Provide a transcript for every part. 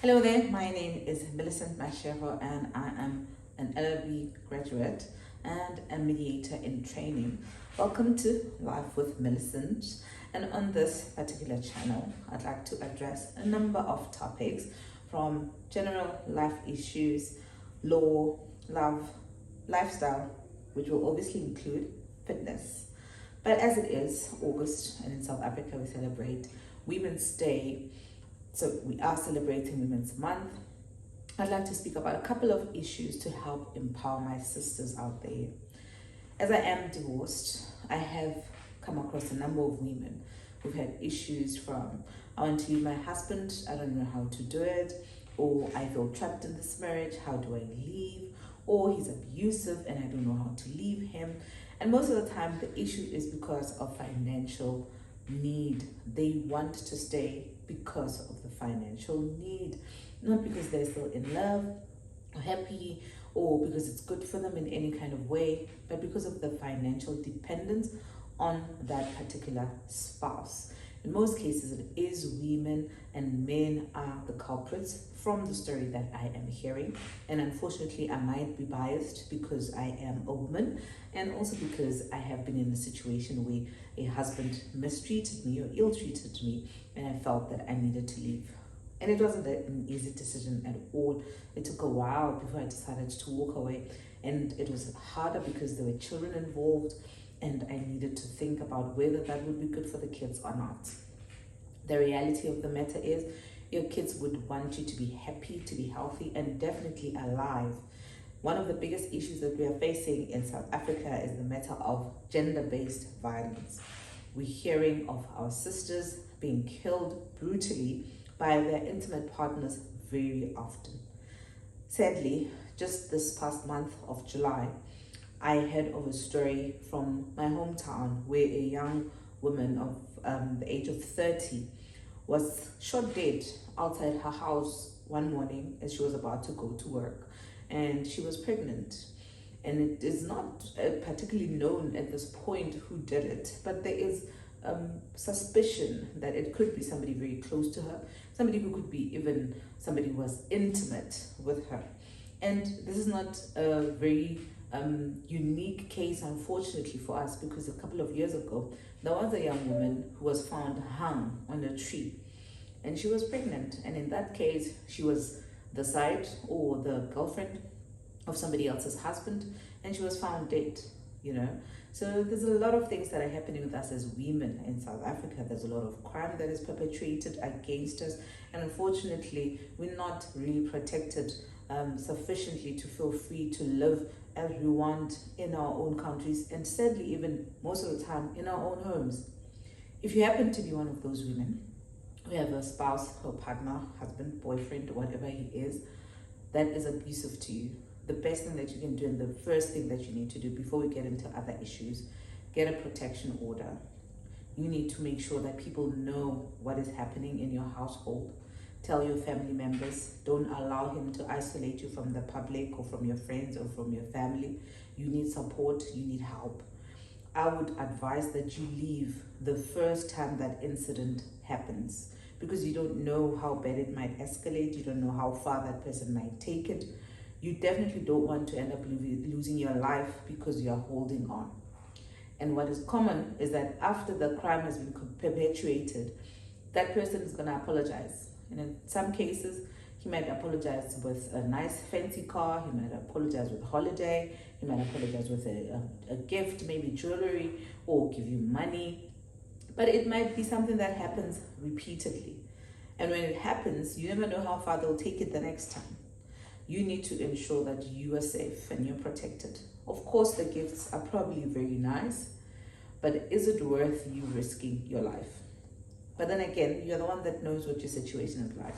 Hello there, my name is Millicent Mashero and I am an LLB graduate and a mediator in training. Welcome to Life with Millicent, and on this particular channel I'd like to address a number of topics from general life issues, law, love, lifestyle, which will obviously include fitness. But as it is August and in South Africa we celebrate Women's Day, so we are celebrating Women's Month. I'd like to speak about a couple of issues to help empower my sisters out there. As I am divorced, I have come across a number of women who've had issues from, I want to leave my husband, I don't know how to do it, or I feel trapped in this marriage, how do I leave? Or he's abusive and I don't know how to leave him. And most of the time the issue is because of financial need. They want to stay because of the financial need, not because they're still in love or happy or because it's good for them in any kind of way, but because of the financial dependence on that particular spouse. In most cases it is women, and men are the culprits from the story that I am hearing. And unfortunately I might be biased because I am a woman, and also because I have been in a situation where a husband mistreated me or ill-treated me, and I felt that I needed to leave. And it wasn't an easy decision at all. It took a while before I decided to walk away, and it was harder because there were children involved and I needed to think about whether that would be good for the kids or not. The reality of the matter is your kids would want you to be happy, to be healthy, and definitely alive. One of the biggest issues that we are facing in South Africa is the matter of gender-based violence. We're hearing of our sisters being killed brutally by their intimate partners very often. Sadly, just this past month of July, I heard of a story from my hometown where a young woman of the age of 30 was shot dead outside her house one morning as she was about to go to work, and she was pregnant. And it is not particularly known at this point who did it, but there is suspicion that it could be somebody very close to her, somebody who could be even somebody who was intimate with her. And this is not a very unique case, unfortunately for us, because a couple of years ago there was a young woman who was found hung on a tree, and she was pregnant, and in that case she was the side or the girlfriend of somebody else's husband, and she was found dead. So there's a lot of things that are happening with us as women in South Africa. There's a lot of crime that is perpetrated against us, and unfortunately we're not really protected sufficiently to feel free to live as we want in our own countries, and sadly even most of the time in our own homes. If you happen to be one of those women who have a spouse or partner, husband, boyfriend, whatever he is, that is abusive to you, the best thing that you can do, and the first thing that you need to do before we get into other issues, get a protection order. You need to make sure that people know what is happening in your household. Tell your family members. Don't allow him to isolate you from the public or from your friends or from your family. You need support, you need help. I would advise that you leave the first time that incident happens, because you don't know how bad it might escalate. You don't know how far that person might take it. You definitely don't want to end up losing your life because you are holding on. And what is common is that after the crime has been perpetuated, that person is going to apologize. And in some cases, he might apologize with a nice fancy car, he might apologize with a holiday, he might apologize with a gift, maybe jewelry, or give you money. But it might be something that happens repeatedly. And when it happens, you never know how far they'll take it the next time. You need to ensure that you are safe and you're protected. Of course, the gifts are probably very nice, but is it worth you risking your life? But then again, you're the one that knows what your situation is like.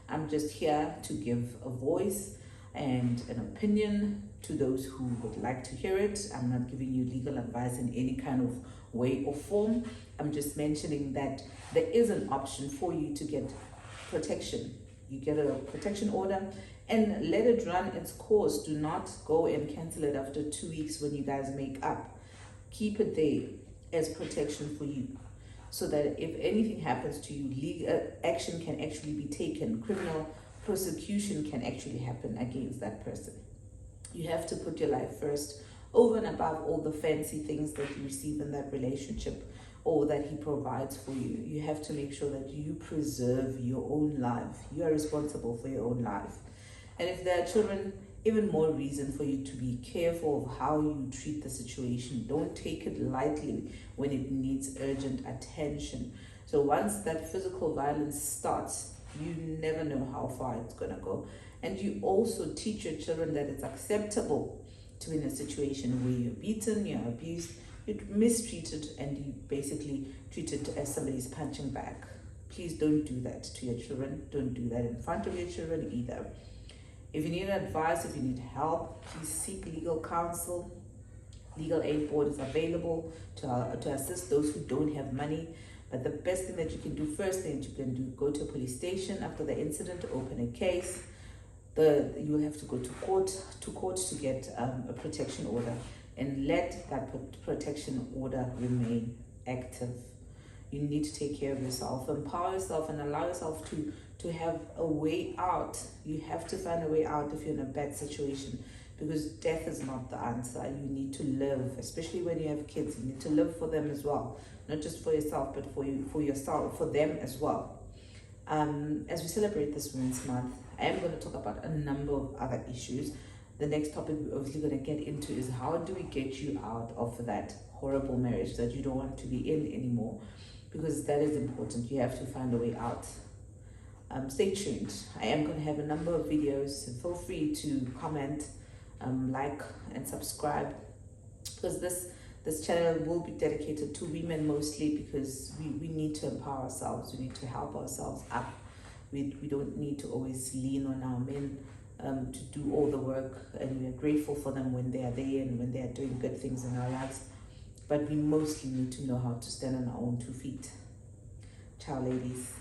I'm just here to give a voice and an opinion to those who would like to hear it. I'm not giving you legal advice in any kind of way or form. I'm just mentioning that there is an option for you to get protection. You get a protection order and let it run its course. Do not go and cancel it after 2 weeks when you guys make up. Keep it there as protection for you, so that if anything happens to you, legal action can actually be taken, criminal prosecution can actually happen against that person. You have to put your life first, over and above all the fancy things that you receive in that relationship or that he provides for you. You have to make sure that you preserve your own life. You are responsible for your own life. And if there are children, even more reason for you to be careful of how you treat the situation. Don't take it lightly when it needs urgent attention. So once that physical violence starts, you never know how far it's going to go. And you also teach your children that it's acceptable to be in a situation where you're beaten, you're abused, you're mistreated, and you basically treated as somebody's punching bag. Please don't do that to your children. Don't do that in front of your children either. If you need advice, if you need help, please seek legal counsel. Legal Aid Board is available to assist those who don't have money. But the best thing that you can do, first thing that you can do, go to a police station after the incident, open a case. You will have to go to court to get a protection order, and let that protection order remain active. You need to take care of yourself, empower yourself, and allow yourself to have a way out. You have to find a way out if you're in a bad situation, because death is not the answer. You need to live, especially when you have kids. You need to live for them as well, not just for yourself, but for yourself, for them as well. As we celebrate this Women's Month, I am going to talk about a number of other issues. The next topic we're obviously going to get into is how do we get you out of that horrible marriage that you don't want to be in anymore, because that is important. You have to find a way out. Stay tuned. I am going to have a number of videos, so feel free to comment, like and subscribe, because this channel will be dedicated to women mostly, because we need to empower ourselves. We need to help ourselves up. We don't need to always lean on our men to do all the work, and we are grateful for them when they are there and when they are doing good things in our lives. But we mostly need to know how to stand on our own 2 feet. Ciao, ladies.